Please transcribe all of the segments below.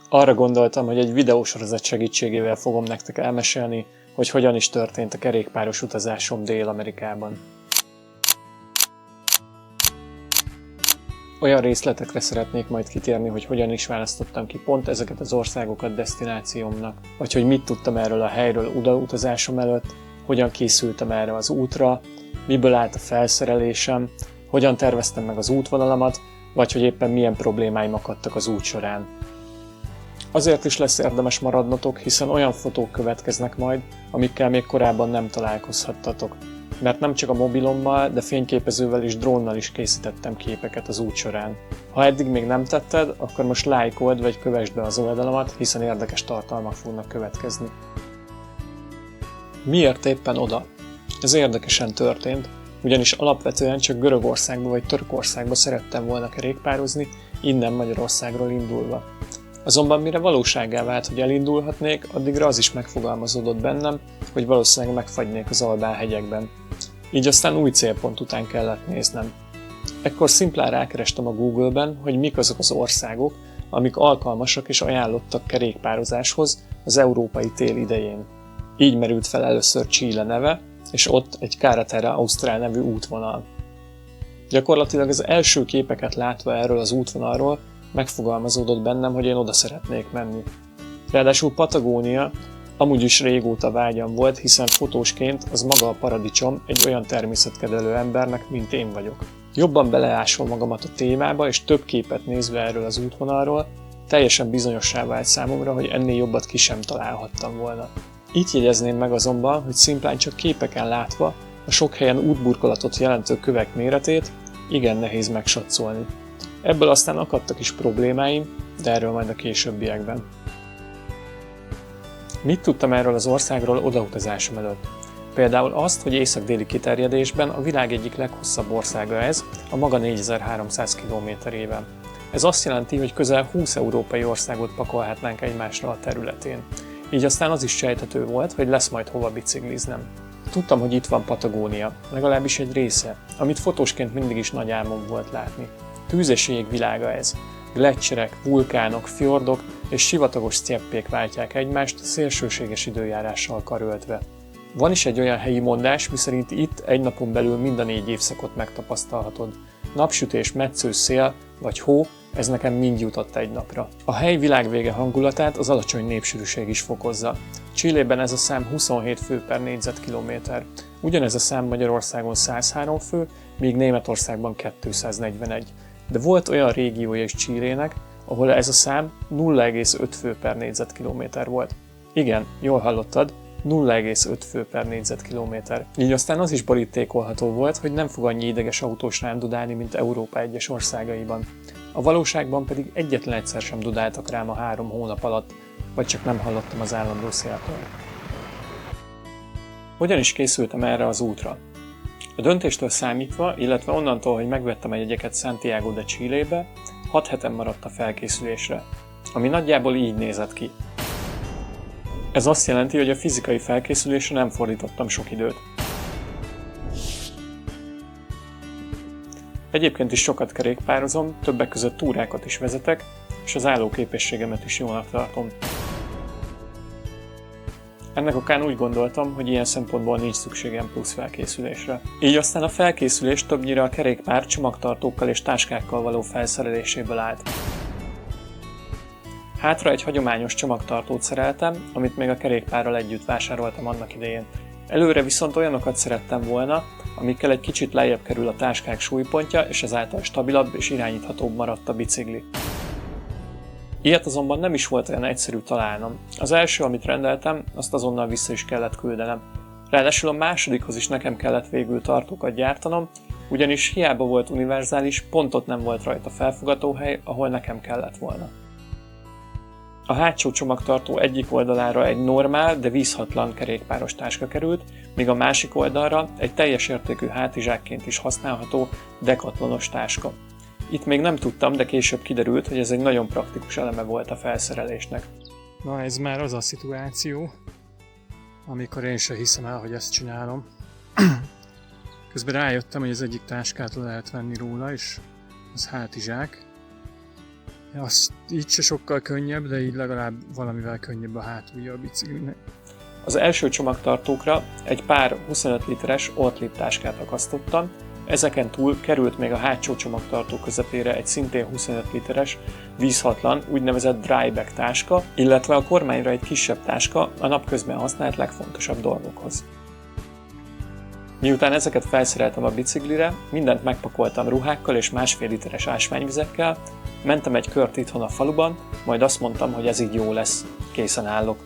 Arra gondoltam, hogy egy videósorozat segítségével fogom nektek elmesélni, hogy hogyan is történt a kerékpáros utazásom Dél-Amerikában. Olyan részletekre szeretnék majd kitérni, hogy hogyan is választottam ki pont ezeket az országokat desztinációmnak, vagy hogy mit tudtam erről a helyről odautazásom előtt, hogyan készültem erre az útra, miből állt a felszerelésem, hogyan terveztem meg az útvonalamat, vagy hogy éppen milyen problémáim akadtak az út során. Azért is lesz érdemes maradnotok, hiszen olyan fotók következnek majd, amikkel még korábban nem találkozhattatok. Mert nem csak a mobilommal, de fényképezővel és drónnal is készítettem képeket az út során. Ha eddig még nem tetted, akkor most lájkold vagy kövesd be az oldalamat, hiszen érdekes tartalmak fognak következni. Miért éppen oda? Ez érdekesen történt, ugyanis alapvetően csak Görögországba vagy Törökországba szerettem volna kerékpározni, innen Magyarországról indulva. Azonban mire valósággá vált, hogy elindulhatnék, addigra az is megfogalmazódott bennem, hogy valószínűleg megfagynék az Albán hegyekben. Így aztán új célpont után kellett néznem. Ekkor szimplán rákerestem a Google-ben, hogy mik azok az országok, amik alkalmasak és ajánlottak kerékpározáshoz az európai tél idején. Így merült fel először Chile neve, és ott egy Carretera Austral nevű útvonal. Gyakorlatilag az első képeket látva erről az útvonalról megfogalmazódott bennem, hogy én oda szeretnék menni. Ráadásul Patagónia amúgy is régóta vágyam volt, hiszen fotósként az maga a paradicsom egy olyan természetkedvelő embernek, mint én vagyok. Jobban beleásva magamat a témába, és több képet nézve erről az útvonalról, teljesen bizonyossá vált számomra, hogy ennél jobbat ki sem találhattam volna. Itt jegyezném meg azonban, hogy szimplán csak képeken látva a sok helyen útburkolatot jelentő kövek méretét igen nehéz megsatszolni. Ebből aztán akadtak is problémáim, de erről majd a későbbiekben. Mit tudtam erről az országról odautazásom előtt? Például azt, hogy észak-déli kiterjedésben a világ egyik leghosszabb országa ez, a maga 4300 kilométerében. Ez azt jelenti, hogy közel 20 európai országot pakolhatnánk egymásra a területén. Így aztán az is sejthető volt, hogy lesz majd hova bicikliznem. Tudtam, hogy itt van Patagónia, legalábbis egy része, amit fotósként mindig is nagy álmom volt látni. Tűz és jég világa ez. Gleccserek, vulkánok, fjordok és sivatagos sztyeppék váltják egymást szélsőséges időjárással karöltve. Van is egy olyan helyi mondás, miszerint itt egy napon belül mind a 4 évszakot megtapasztalhatod. Napsütés, metsző szél vagy hó, ez nekem mind jutott egy napra. A hely világvége hangulatát az alacsony népsűrűség is fokozza. Chilében ez a szám 27 fő per négyzetkilométer. Ugyanez a szám Magyarországon 103 fő, míg Németországban 241. De volt olyan régiója is Chilének, ahol ez a szám 0,5 fő per négyzetkilométer volt. Igen, jól hallottad, 0,5 fő per négyzetkilométer. Így aztán az is borítékolható volt, hogy nem fog annyi ideges autós rám dudálni, mint Európa egyes országaiban. A valóságban pedig egyetlen egyszer sem dudáltak rám a 3 hónap alatt, vagy csak nem hallottam az állandó széltől. Hogyan is készültem erre az útra? A döntéstől számítva, illetve onnantól, hogy megvettem a jegyeket Santiago de Chilébe, 6 hetem maradt a felkészülésre, ami nagyjából így nézett ki. Ez azt jelenti, hogy a fizikai felkészülésre nem fordítottam sok időt. Egyébként is sokat kerékpározom, többek között túrákat is vezetek, és az állóképességemet is jónak tartom. Ennek okán úgy gondoltam, hogy ilyen szempontból nincs szükségem plusz felkészülésre. Így aztán a felkészülés többnyire a kerékpár csomagtartókkal és táskákkal való felszereléséből állt. Hátra egy hagyományos csomagtartót szereltem, amit még a kerékpárral együtt vásároltam annak idején. Előre viszont olyanokat szerettem volna, amikkel egy kicsit lejjebb kerül a táskák súlypontja, és ezáltal stabilabb és irányíthatóbb maradt a bicikli. Ilyet azonban nem is volt olyan egyszerű találnom. Az első, amit rendeltem, azt azonnal vissza is kellett küldenem. Ráadásul a másodikhoz is nekem kellett végül tartókat gyártanom, ugyanis hiába volt univerzális, pont ott nem volt rajta felfogatóhely, ahol nekem kellett volna. A hátsó csomagtartó egyik oldalára egy normál, de vízhatlan kerékpáros táska került, míg a másik oldalra egy teljes értékű hátizsákként is használható dekatlonos táska. Itt még nem tudtam, de később kiderült, hogy ez egy nagyon praktikus eleme volt a felszerelésnek. Na, ez már az a szituáció, amikor én se hiszem el, hogy ezt csinálom. Közben rájöttem, hogy az egyik táskát le lehet venni róla, és az hátizsák. Az így se sokkal könnyebb, de így legalább valamivel könnyebb a hátulja a biciklinek. Az első csomagtartókra egy pár 25 literes Ortlieb táskát akasztottam, ezeken túl került még a hátsó csomagtartó közepére egy szintén 25 literes, vízhatlan, úgynevezett dry bag táska, illetve a kormányra egy kisebb táska a napközben használt legfontosabb dolgokhoz. Miután ezeket felszereltem a biciklire, mindent megpakoltam ruhákkal és másfél literes ásványvizekkel, mentem egy kört itthon a faluban, majd azt mondtam, hogy ez így jó lesz, készen állok.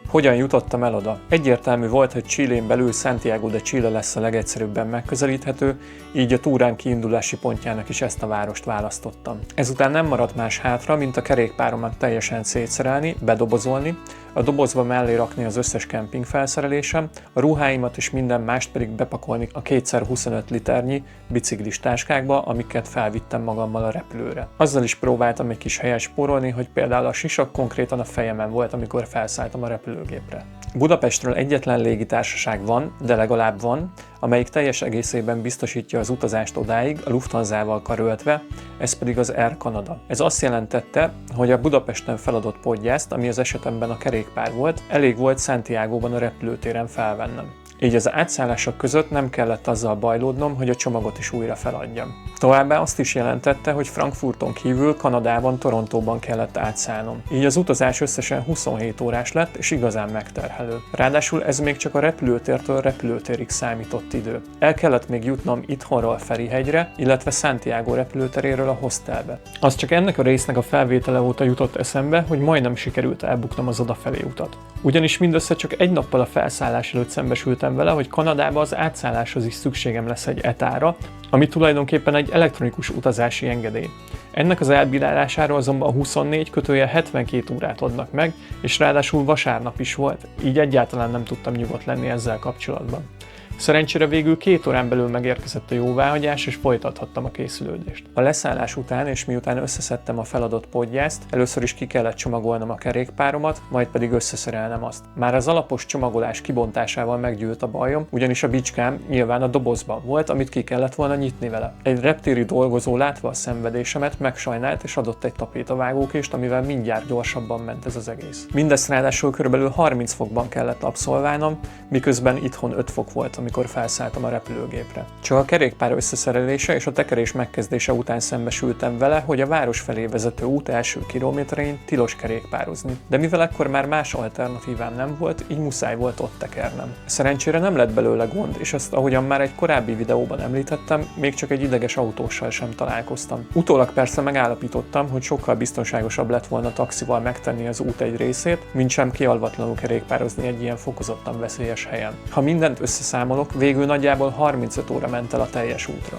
Hogyan jutottam el oda? Egyértelmű volt, hogy Chilén belül Santiago de Chile lesz a legegyszerűbben megközelíthető, így a túrán kiindulási pontjának is ezt a várost választottam. Ezután nem maradt más hátra, mint a kerékpáromat teljesen szétszerelni, bedobozolni, a dobozba mellé rakni az összes kemping felszerelésem, a ruháimat és minden mást pedig bepakolni a 2x25 liternyi biciklis táskákba, amiket felvittem magammal a repülőre. Azzal is próbáltam egy kis helyet spórolni, hogy például a sisak konkrétan a fejemen volt, amikor felszálltam a repülőgépre. Budapestről egyetlen légitársaság van, de legalább van, amelyik teljes egészében biztosítja az utazást odáig, a Lufthansa-val karöltve, ez pedig az Air Canada. Ez azt jelentette, hogy a Budapesten feladott podgyászt, ami az esetemben a kerékpár volt, elég volt Santiagóban a repülőtéren felvennem. Így az átszállások között nem kellett azzal bajlódnom, hogy a csomagot is újra feladjam. Továbbá azt is jelentette, hogy Frankfurton kívül Kanadában, Torontóban kellett átszállnom. Így az utazás összesen 27 órás lett, és igazán megterhelő. Ráadásul ez még csak a repülőtértől repülőtérig számított idő. El kellett még jutnom itthonról Ferihegyre, illetve Santiago repülőteréről a hostelbe. Az csak ennek a résznek a felvétele óta jutott eszembe, hogy majdnem sikerült elbuknom az odafelé utat. Ugyanis mindössze csak egy nappal a felszállás előtt szembesültem vele, hogy Kanadába az átszálláshoz is szükségem lesz egy ETA-ra, ami tulajdonképpen egy elektronikus utazási engedély. Ennek az elbírálására azonban 24/72 órát adnak meg, és ráadásul vasárnap is volt, így egyáltalán nem tudtam nyugodt lenni ezzel kapcsolatban. Szerencsére végül 2 órán belül megérkezett a jóváhagyás, és folytathattam a készülődést. A leszállás után, és miután összeszedtem a feladott podgyászt, először is ki kellett csomagolnom a kerékpáromat, majd pedig összeszerelnem azt. Már az alapos csomagolás kibontásával meggyűlt a bajom, ugyanis a bicskám nyilván a dobozban volt, amit ki kellett volna nyitni vele. Egy reptéri dolgozó látva a szenvedésemet megsajnált és adott egy tapétavágókést, amivel mindjárt gyorsabban ment ez az egész. Mindezt ráadásul körülbelül 30 fokban kellett abszolválnom, miközben itthon 5 fok volt, amikor felszálltam a repülőgépre. Csak a kerékpár összeszerelése és a tekerés megkezdése után szembesültem vele, hogy a város felé vezető út első kilométerein tilos kerékpározni. De mivel ekkor már más alternatívám nem volt, így muszáj volt ott tekernem. Szerencsére nem lett belőle gond, és ezt, ahogyan már egy korábbi videóban említettem, még csak egy ideges autóssal sem találkoztam. Utólag persze megállapítottam, hogy sokkal biztonságosabb lett volna taxival megtenni az út egy részét, mint sem kialvatlanul kerékpározni egy ilyen fokozottan veszélyes helyen. Ha mindent összeszámolok, végül nagyjából 35 óra ment el a teljes útra.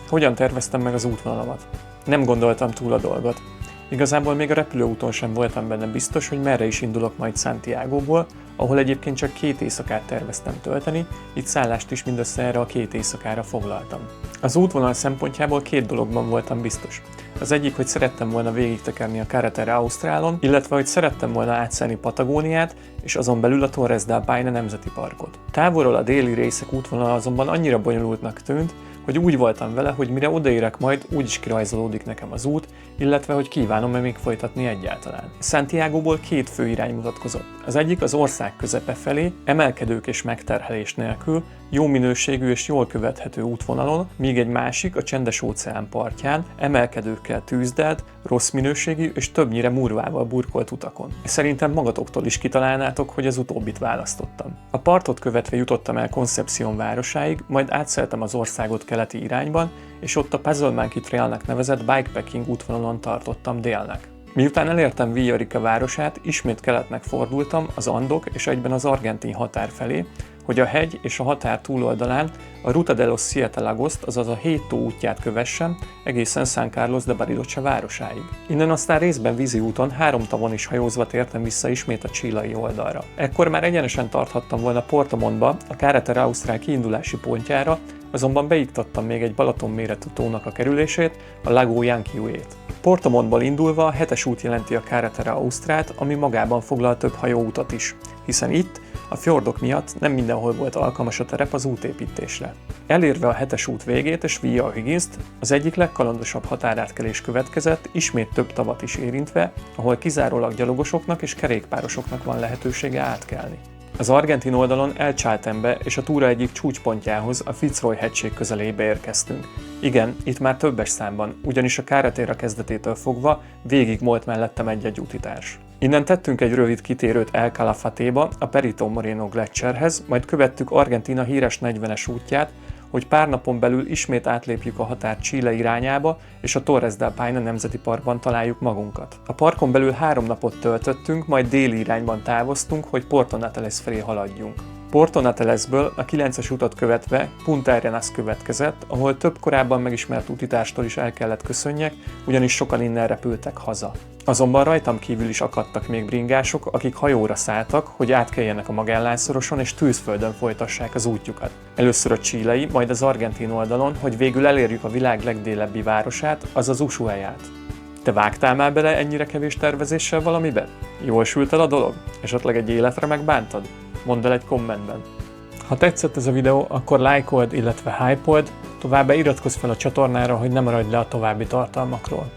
Hogyan terveztem meg az útvonalamat? Nem gondoltam túl a dolgot. Igazából még a repülőúton sem voltam benne biztos, hogy merre is indulok majd Santiagóból, ahol egyébként csak 2 éjszakát terveztem tölteni, így szállást is mindössze erre a 2 éjszakára foglaltam. Az útvonal szempontjából 2 dologban voltam biztos. Az egyik, hogy szerettem volna végigtekerni a Carretera Austrálon, illetve hogy szerettem volna átszállni Patagóniát, és azon belül a Torres del Paine nemzeti parkot. Távolról a déli részek útvonala azonban annyira bonyolultnak tűnt, hogy úgy voltam vele, hogy mire odaérek majd, úgyis kirajzolódik nekem az út, illetve hogy kívánom-e még folytatni egyáltalán. Santiagóból 2 fő irány mutatkozott. Az egyik az ország közepe felé, emelkedők és megterhelés nélkül, jó minőségű és jól követhető útvonalon, míg egy másik a Csendes-óceán partján, emelkedőkkel tűzdelt, rossz minőségű és többnyire murvával burkolt utakon. Szerintem magatoktól is kitalálnátok, hogy az utóbbit választottam. A partot követve jutottam el Concepción városáig, majd átszeltem az országot keleti irányban, és ott a Puzzle Monkey Trailnek nevezett bikepacking útvonalon tartottam délnek. Miután elértem Villarrica városát, ismét keletnek fordultam az Andok és egyben az argentin határ felé, hogy a hegy és a határ túloldalán a Ruta de los Siete Lagos-t, azaz a 7 tó útját kövessem egészen San Carlos de Bariloche városáig. Innen aztán részben vízi úton 3 tavon is hajózva tértem vissza ismét a chilei oldalra. Ekkor már egyenesen tarthattam volna Porto Montba, a Carretera Austral kiindulási pontjára, azonban beiktattam még egy Balaton méretű tónak a kerülését, a Lago Yanqiu-ét. Portomontból indulva a 7-es út jelenti a Carretera Austrát, ami magában foglal több hajóutat is, hiszen itt, a fjordok miatt nem mindenhol volt alkalmas a terep az útépítésre. Elérve a 7-es út végét és Via O'Higginst, az egyik legkalandosabb határátkelés következett, ismét több tavat is érintve, ahol kizárólag gyalogosoknak és kerékpárosoknak van lehetősége átkelni. Az argentin oldalon El Chaltenbe és a túra egyik csúcspontjához, a Fitzroy-hegység közelébe érkeztünk. Igen, itt már többes számban, ugyanis a Carretera kezdetétől fogva végig volt mellettem egy-egy útitárs. Innen tettünk egy rövid kitérőt El Calafatéba, a Perito Moreno gleccserhez, majd követtük Argentína híres 40-es útját, hogy pár napon belül ismét átlépjük a határ Chile irányába, és a Torres del Paine nemzeti parkban találjuk magunkat. A parkon belül 3 napot töltöttünk, majd déli irányban távoztunk, hogy Puerto Natales felé haladjunk. Puerto Natalesből a 9-es utat követve Punta Arenas következett, ahol több korábban megismert útitárstól is el kellett köszönjek, ugyanis sokan innen repültek haza. Azonban rajtam kívül is akadtak még bringások, akik hajóra szálltak, hogy átkeljenek a Magellán-szoroson és tűzföldön folytassák az útjukat. Először a chilei, majd az argentin oldalon, hogy végül elérjük a világ legdélebbi városát, azaz Ushuaiát. Te vágtál már bele ennyire kevés tervezéssel valamibe? Jól sült el a dolog? Esetleg egy életre megbántad? Mondd el egy kommentben. Ha tetszett ez a videó, akkor lájkold, illetve hypeold, továbbá iratkozz fel a csatornára, hogy ne maradj le a további tartalmakról.